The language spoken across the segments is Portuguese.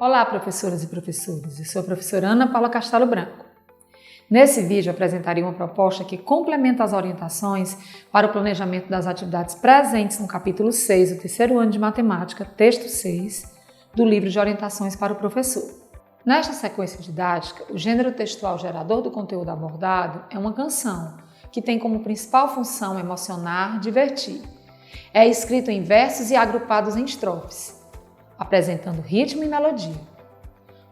Olá, professoras e professores. Eu sou a professora Ana Paula Castelo Branco. Nesse vídeo, apresentarei uma proposta que complementa as orientações para o planejamento das atividades presentes no capítulo 6 do terceiro ano de matemática, texto 6, do livro de orientações para o professor. Nesta sequência didática, o gênero textual gerador do conteúdo abordado é uma canção, que tem como principal função emocionar, divertir. É escrito em versos e agrupados em estrofes, apresentando ritmo e melodia.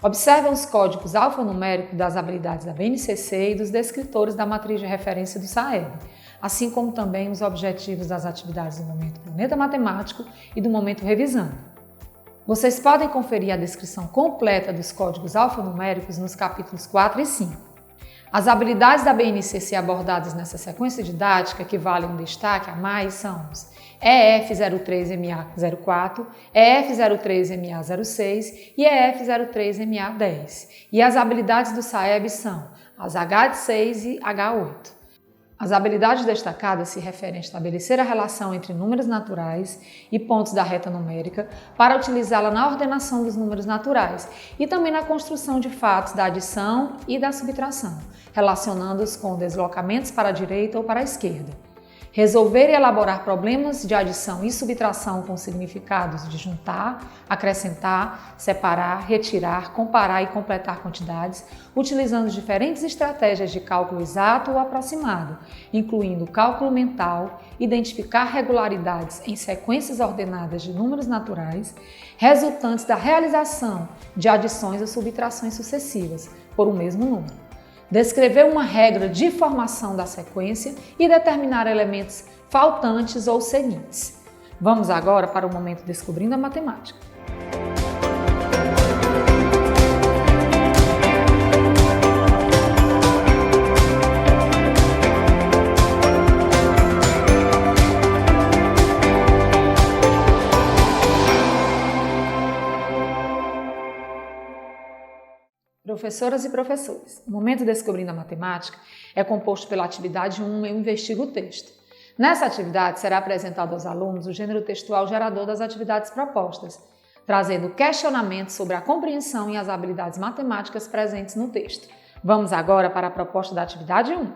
Observem os códigos alfanuméricos das habilidades da BNCC e dos descritores da matriz de referência do SAEB, assim como também os objetivos das atividades do momento Planeta Matemático e do momento Revisando. Vocês podem conferir a descrição completa dos códigos alfanuméricos nos capítulos 4 e 5. As habilidades da BNCC abordadas nessa sequência didática, que valem um destaque a mais, são os EF03MA04, EF03MA06 e EF03MA10. E as habilidades do SAEB são as H6 e H8. As habilidades destacadas se referem a estabelecer a relação entre números naturais e pontos da reta numérica para utilizá-la na ordenação dos números naturais e também na construção de fatos da adição e da subtração, relacionando-os com deslocamentos para a direita ou para a esquerda. Resolver e elaborar problemas de adição e subtração com significados de juntar, acrescentar, separar, retirar, comparar e completar quantidades, utilizando diferentes estratégias de cálculo exato ou aproximado, incluindo cálculo mental, identificar regularidades em sequências ordenadas de números naturais, resultantes da realização de adições ou subtrações sucessivas por um mesmo número. Descrever uma regra de formação da sequência e determinar elementos faltantes ou seguintes. Vamos agora para o momento Descobrindo a Matemática. Professoras e professores, o momento Descobrindo a Matemática é composto pela atividade 1, Eu Investigo o Texto. Nessa atividade será apresentado aos alunos o gênero textual gerador das atividades propostas, trazendo questionamentos sobre a compreensão e as habilidades matemáticas presentes no texto. Vamos agora para a proposta da atividade 1.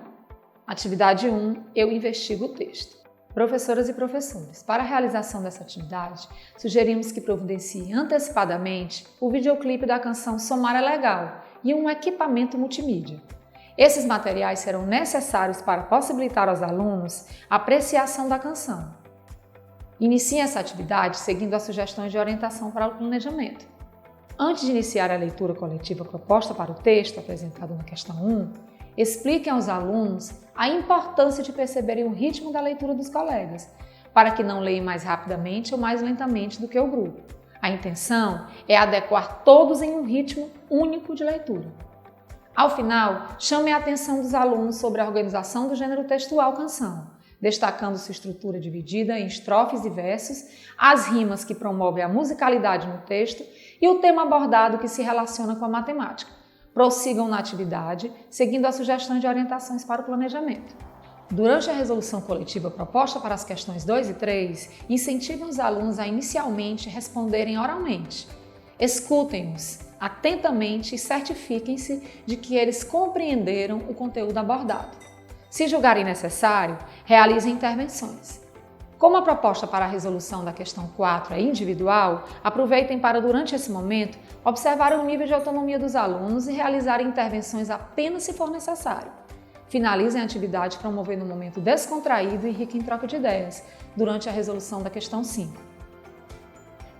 Atividade 1, Eu Investigo o Texto. Professoras e professores, para a realização dessa atividade, sugerimos que providenciem antecipadamente o videoclipe da canção Somar é Legal e um equipamento multimídia. Esses materiais serão necessários para possibilitar aos alunos a apreciação da canção. Iniciem essa atividade seguindo as sugestões de orientação para o planejamento. Antes de iniciar a leitura coletiva proposta para o texto apresentado na questão 1, expliquem aos alunos a importância de perceberem o ritmo da leitura dos colegas, para que não leiam mais rapidamente ou mais lentamente do que o grupo. A intenção é adequar todos em um ritmo único de leitura. Ao final, chame a atenção dos alunos sobre a organização do gênero textual canção, destacando sua estrutura dividida em estrofes e versos, as rimas que promovem a musicalidade no texto e o tema abordado que se relaciona com a matemática. Prossigam na atividade, seguindo as sugestões de orientações para o planejamento. Durante a resolução coletiva proposta para as questões 2 e 3, incentivem os alunos a inicialmente responderem oralmente. Escutem-os atentamente e certifiquem-se de que eles compreenderam o conteúdo abordado. Se julgarem necessário, realizem intervenções. Como a proposta para a resolução da questão 4 é individual, aproveitem para, durante esse momento, observar o nível de autonomia dos alunos e realizarem intervenções apenas se for necessário. Finalizem a atividade promovendo um momento descontraído e rico em troca de ideias, durante a resolução da questão 5.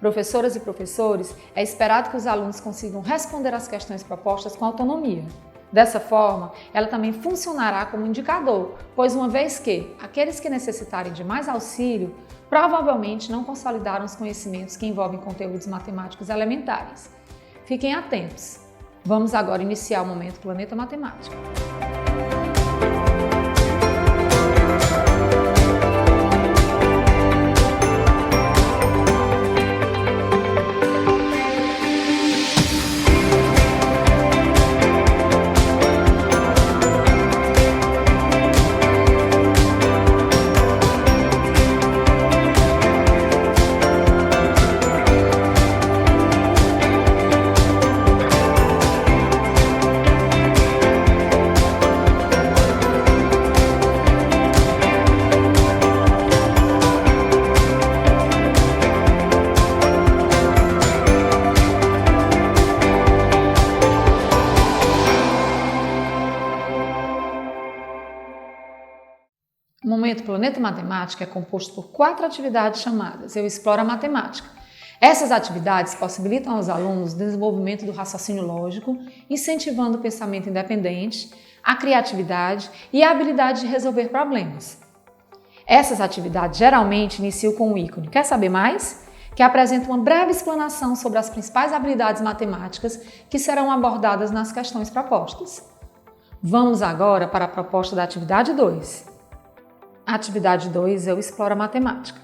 Professoras e professores, é esperado que os alunos consigam responder às questões propostas com autonomia. Dessa forma, ela também funcionará como indicador, pois uma vez que aqueles que necessitarem de mais auxílio provavelmente não consolidaram os conhecimentos que envolvem conteúdos matemáticos elementares. Fiquem atentos. Vamos agora iniciar o momento Planeta Matemática. O momento Planeta Matemática é composto por 4 atividades chamadas Eu Exploro a Matemática. Essas atividades possibilitam aos alunos o desenvolvimento do raciocínio lógico, incentivando o pensamento independente, a criatividade e a habilidade de resolver problemas. Essas atividades geralmente iniciam com o ícone Quer saber mais?, que apresenta uma breve explanação sobre as principais habilidades matemáticas que serão abordadas nas questões propostas. Vamos agora para a proposta da atividade 2. Atividade 2, Eu Exploro a Matemática.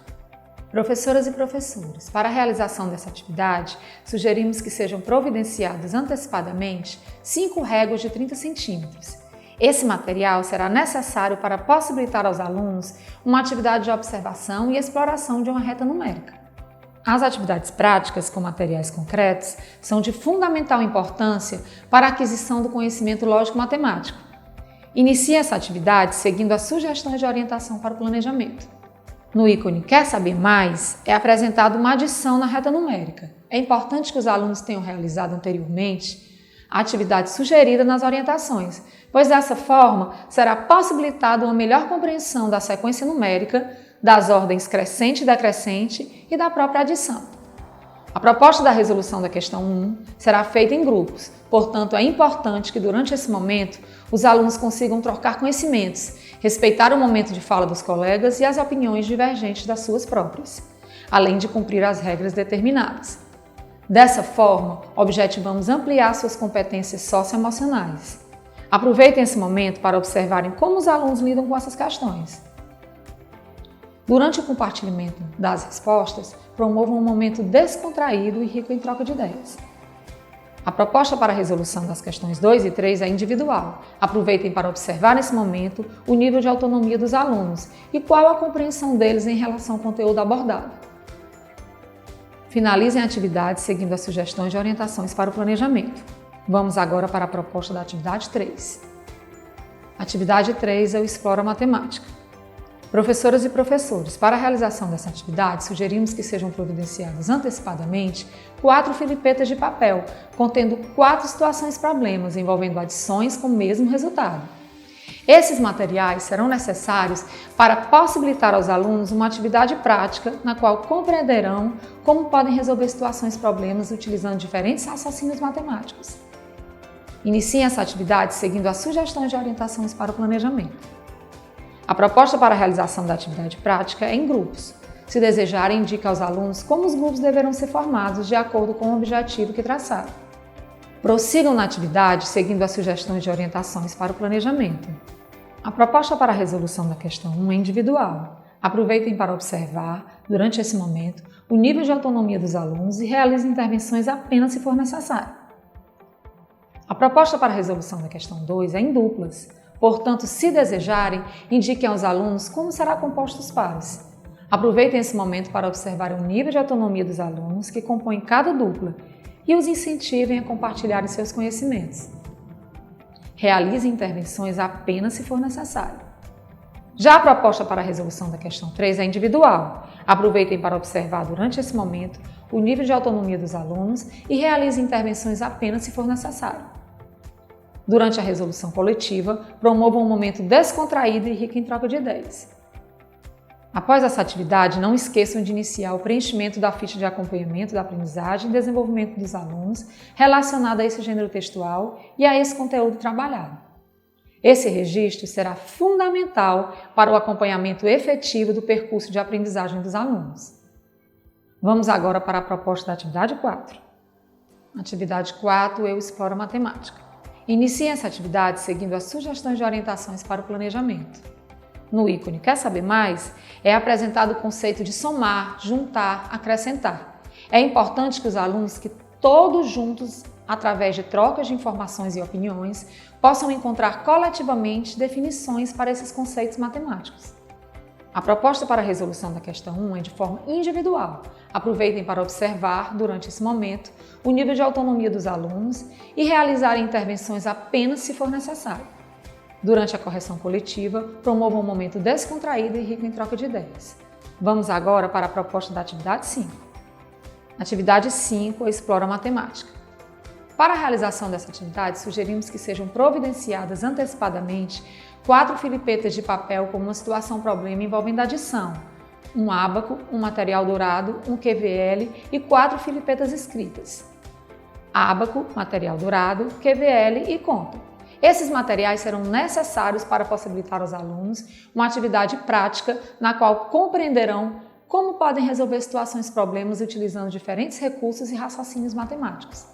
Professoras e professores, para a realização dessa atividade, sugerimos que sejam providenciadas antecipadamente 5 réguas de 30 centímetros. Esse material será necessário para possibilitar aos alunos uma atividade de observação e exploração de uma reta numérica. As atividades práticas com materiais concretos são de fundamental importância para a aquisição do conhecimento lógico-matemático. Inicie essa atividade seguindo as sugestões de orientação para o planejamento. No ícone Quer saber mais? É apresentada uma adição na reta numérica. É importante que os alunos tenham realizado anteriormente a atividade sugerida nas orientações, pois dessa forma será possibilitada uma melhor compreensão da sequência numérica, das ordens crescente e decrescente e da própria adição. A proposta da resolução da questão 1 será feita em grupos, portanto é importante que durante esse momento os alunos consigam trocar conhecimentos, respeitar o momento de fala dos colegas e as opiniões divergentes das suas próprias, além de cumprir as regras determinadas. Dessa forma, objetivamos ampliar suas competências socioemocionais. Aproveitem esse momento para observarem como os alunos lidam com essas questões. Durante o compartilhamento das respostas, promovam um momento descontraído e rico em troca de ideias. A proposta para a resolução das questões 2 e 3 é individual. Aproveitem para observar nesse momento o nível de autonomia dos alunos e qual a compreensão deles em relação ao conteúdo abordado. Finalizem a atividade seguindo as sugestões de orientações para o planejamento. Vamos agora para a proposta da atividade 3. Atividade 3, Eu Exploro a Matemática. Professoras e professores, para a realização dessa atividade, sugerimos que sejam providenciadas antecipadamente 4 filipetas de papel, contendo 4 situações-problemas envolvendo adições com o mesmo resultado. Esses materiais serão necessários para possibilitar aos alunos uma atividade prática na qual compreenderão como podem resolver situações-problemas utilizando diferentes raciocínios matemáticos. Iniciem essa atividade seguindo as sugestões de orientações para o planejamento. A proposta para a realização da atividade prática é em grupos. Se desejarem, indique aos alunos como os grupos deverão ser formados de acordo com o objetivo que traçaram. Prossigam na atividade seguindo as sugestões de orientações para o planejamento. A proposta para a resolução da questão 1 é individual. Aproveitem para observar, durante esse momento, o nível de autonomia dos alunos e realizem intervenções apenas se for necessário. A proposta para a resolução da questão 2 é em duplas. Portanto, se desejarem, indiquem aos alunos como será composto os pares. Aproveitem esse momento para observar o nível de autonomia dos alunos que compõem cada dupla e os incentivem a compartilharem seus conhecimentos. Realizem intervenções apenas se for necessário. Já a proposta para a resolução da questão 3 é individual. Aproveitem para observar durante esse momento o nível de autonomia dos alunos e realizem intervenções apenas se for necessário. Durante a resolução coletiva, promovam um momento descontraído e rico em troca de ideias. Após essa atividade, não esqueçam de iniciar o preenchimento da ficha de acompanhamento da aprendizagem e desenvolvimento dos alunos relacionada a esse gênero textual e a esse conteúdo trabalhado. Esse registro será fundamental para o acompanhamento efetivo do percurso de aprendizagem dos alunos. Vamos agora para a proposta da atividade 4. Atividade 4, Eu Exploro a Matemática. Iniciem essa atividade seguindo as sugestões de orientações para o planejamento. No ícone Quer saber mais? É apresentado o conceito de somar, juntar, acrescentar. É importante que os alunos que todos juntos, através de trocas de informações e opiniões, possam encontrar coletivamente definições para esses conceitos matemáticos. A proposta para a resolução da questão 1 é de forma individual. Aproveitem para observar, durante esse momento, o nível de autonomia dos alunos e realizarem intervenções apenas se for necessário. Durante a correção coletiva, promovam um momento descontraído e rico em troca de ideias. Vamos agora para a proposta da atividade 5. Atividade 5, Eu Exploro a Matemática. Para a realização dessa atividade, sugerimos que sejam providenciadas antecipadamente 4 filipetas de papel com uma situação problema envolvendo adição, um ábaco, um material dourado, um QVL e 4 filipetas escritas. Ábaco, material dourado, QVL e conta. Esses materiais serão necessários para possibilitar aos alunos uma atividade prática na qual compreenderão como podem resolver situações e problemas utilizando diferentes recursos e raciocínios matemáticos.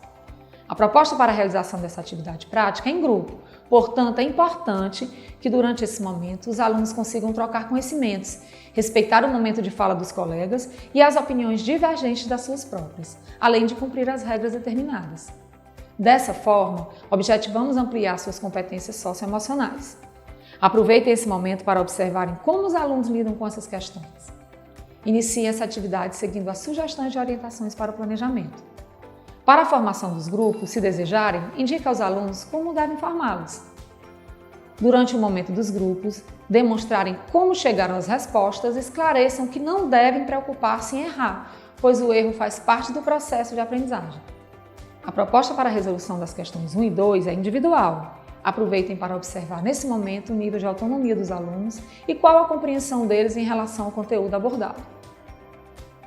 A proposta para a realização dessa atividade prática é em grupo, portanto é importante que durante esse momento os alunos consigam trocar conhecimentos, respeitar o momento de fala dos colegas e as opiniões divergentes das suas próprias, além de cumprir as regras determinadas. Dessa forma, objetivamos ampliar suas competências socioemocionais. Aproveitem esse momento para observarem como os alunos lidam com essas questões. Iniciem essa atividade seguindo as sugestões de orientações para o planejamento. Para a formação dos grupos, se desejarem, indique aos alunos como devem formá-los. Durante o momento dos grupos, demonstrarem como chegaram às respostas, esclareçam que não devem preocupar-se em errar, pois o erro faz parte do processo de aprendizagem. A proposta para a resolução das questões 1 e 2 é individual. Aproveitem para observar nesse momento o nível de autonomia dos alunos e qual a compreensão deles em relação ao conteúdo abordado.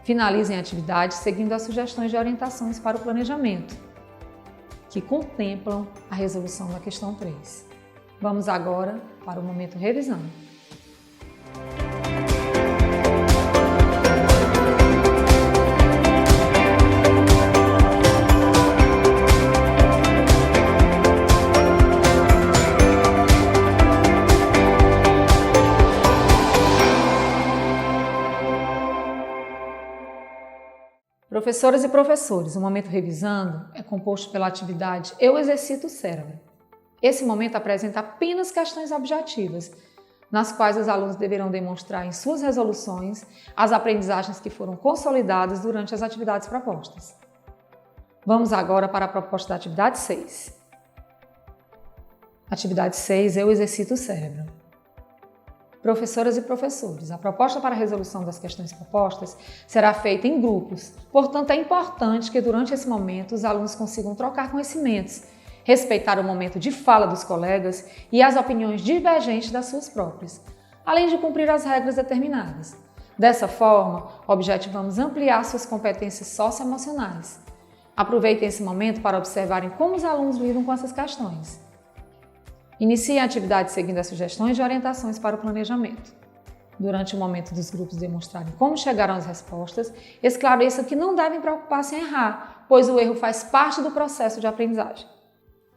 Finalizem a atividade seguindo as sugestões de orientações para o planejamento, que contemplam a resolução da questão 3. Vamos agora para o momento revisão. Professoras e professores, o momento revisando é composto pela atividade Eu Exercito o Cérebro. Esse momento apresenta apenas questões objetivas, nas quais os alunos deverão demonstrar em suas resoluções as aprendizagens que foram consolidadas durante as atividades propostas. Vamos agora para a proposta da atividade 6. Atividade 6, Eu Exercito o Cérebro. Professoras e professores, a proposta para a resolução das questões propostas será feita em grupos, portanto é importante que durante esse momento os alunos consigam trocar conhecimentos, respeitar o momento de fala dos colegas e as opiniões divergentes das suas próprias, além de cumprir as regras determinadas. Dessa forma, objetivamos ampliar suas competências socioemocionais. Aproveitem esse momento para observarem como os alunos lidam com essas questões. Iniciem a atividade seguindo as sugestões de orientações para o planejamento. Durante o momento dos grupos demonstrarem como chegaram às respostas, esclareçam que não devem preocupar-se em errar, pois o erro faz parte do processo de aprendizagem.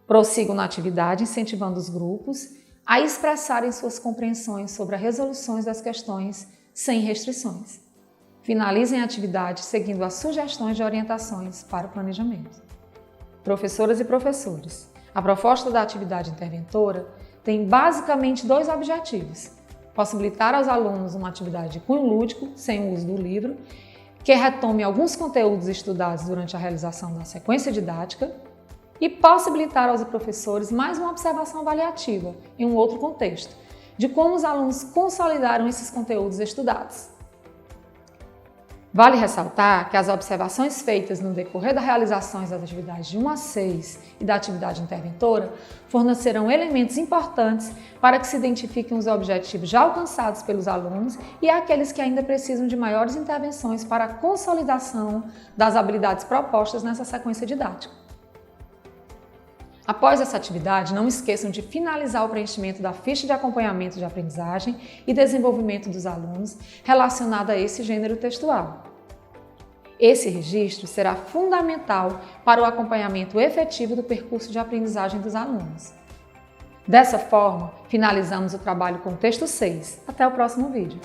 Prossigam na atividade, incentivando os grupos a expressarem suas compreensões sobre as resoluções das questões sem restrições. Finalizem a atividade seguindo as sugestões de orientações para o planejamento. Professoras e professores, a proposta da atividade interventora tem basicamente 2 objetivos: possibilitar aos alunos uma atividade de cunho lúdico, sem o uso do livro, que retome alguns conteúdos estudados durante a realização da sequência didática, e possibilitar aos professores mais uma observação avaliativa, em um outro contexto, de como os alunos consolidaram esses conteúdos estudados. Vale ressaltar que as observações feitas no decorrer das realizações das atividades de 1 a 6 e da atividade interventora fornecerão elementos importantes para que se identifiquem os objetivos já alcançados pelos alunos e aqueles que ainda precisam de maiores intervenções para a consolidação das habilidades propostas nessa sequência didática. Após essa atividade, não esqueçam de finalizar o preenchimento da ficha de acompanhamento de aprendizagem e desenvolvimento dos alunos relacionada a esse gênero textual. Esse registro será fundamental para o acompanhamento efetivo do percurso de aprendizagem dos alunos. Dessa forma, finalizamos o trabalho com o texto 6. Até o próximo vídeo.